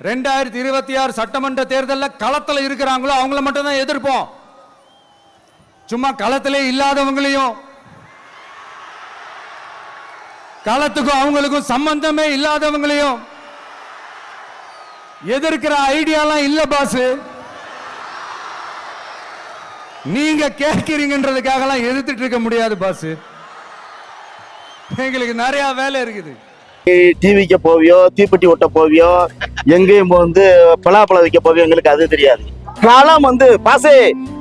2026 சட்டமன்ற தேர்தலில் களத்தில் இருக்கிறாங்களோ அவங்கள மட்டும் தான் எதிர்ப்போம். சும்மா களத்திலே இல்லாதவங்களையும், களத்துக்கும் அவங்களுக்கும் சம்பந்தமே இல்லாதவங்களையும் எதிர்க்கிற ஐடியாலாம் இல்ல பாஸ். நீங்க கேட்கிறீங்கன்றதுக்காக எதிர்த்துட்டு இருக்க முடியாது பாஸ். எங்களுக்கு நிறைய வேலை இருக்குது. டிவிக்க போவியோ, தீப்பெட்டி ஒட்ட போவியோ, எங்கேயும் பலாப்பழம் வைக்க போவியோ, எங்களுக்கு அது தெரியாது. களம் பாசே,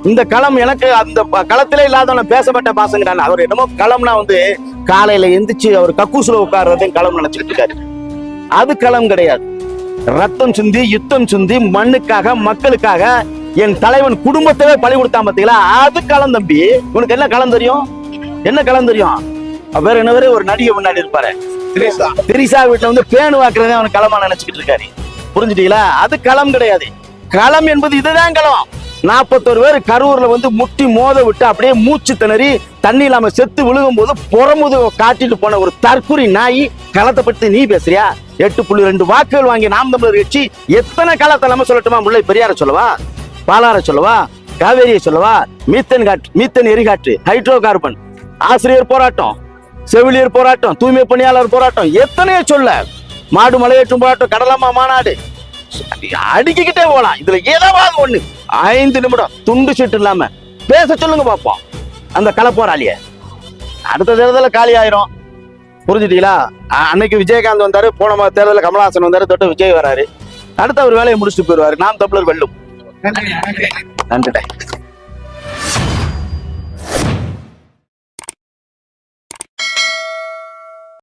இந்த களம் எனக்கு அந்த களத்திலே இல்லாதவன பேசப்பட்ட பாசங்கிறான். அவர் என்னமோ களம்னா காலையில எந்திரிச்சு அவர் கக்கூசுல உட்கார்றதையும் களம் நினைச்சுக்கிட்டு இருக்காரு. அது களம் கிடையாது. ரத்தம் சிந்தி, யுத்தம் சிந்தி, மண்ணுக்காக, மக்களுக்காக என் தலைவன் குடும்பத்தவே பழி கொடுத்தான் பாத்தீங்களா, அது களம் தம்பி. உனக்கு என்ன களம் தெரியும்? என்ன களம் தெரியும்? வேற என்ன, வேற ஒரு நடிகை முன்னாடி இருப்பாரு, திரிசா வீட்டுல பேணு வாக்குறதே அவன் களமா நினைச்சுக்கிட்டு இருக்காரு. புரிஞ்சுட்டீங்களா? அது களம் கிடையாது. களம் என்பது இதுதான் களம். 41 பேர் கரூர்ல முட்டி மோத விட்டு அப்படியே மூச்சு திணறி தண்ணி இல்லாம செத்து விழுகும் போது புறமுது காட்டிட்டு போன ஒரு தற்குறி நாய் களத்தை பற்றி நீ பேசுறியா? 8.2 வாக்குகள் வாங்கி நாம் தமிழர் கட்சி எத்தனை களத்தை நம்ம சொல்லட்டுமா? முல்லை பெரியார சொல்லவா, பாலார சொல்லவா, காவேரியை சொல்லவா, மீத்தன் எரிகாற்று, ஹைட்ரோ கார்பன், ஆசிரியர் போராட்டம், செவிலியர் போராட்டம், தூய்மை பணியாளர் போராட்டம், எத்தனையோ சொல்ல, மாடு மலையேற்றும் போராட்டம், கடலம்மா மாநாடு, அடிக்கிட்டே போலாம். இதுல ஏதாவது ஒண்ணு 5 நிமிடம் துண்டு சீட்டு இல்லாம பேச சொல்லுங்க பாப்போம். அந்த கள போராளிய அடுத்த தேர்தலில் காலி ஆயிரும். புரிஞ்சுட்டீங்களா? அன்னைக்கு விஜயகாந்த் வந்தாரு, போன தேர்தலில் கமலஹாசன் வந்தாரு, தொட்ட விஜய் வராரு. அடுத்து அவர் வேலையை முடிச்சுட்டு போயிடுவாரு. நாம் தமிழர் வெல்லும். நன்றி.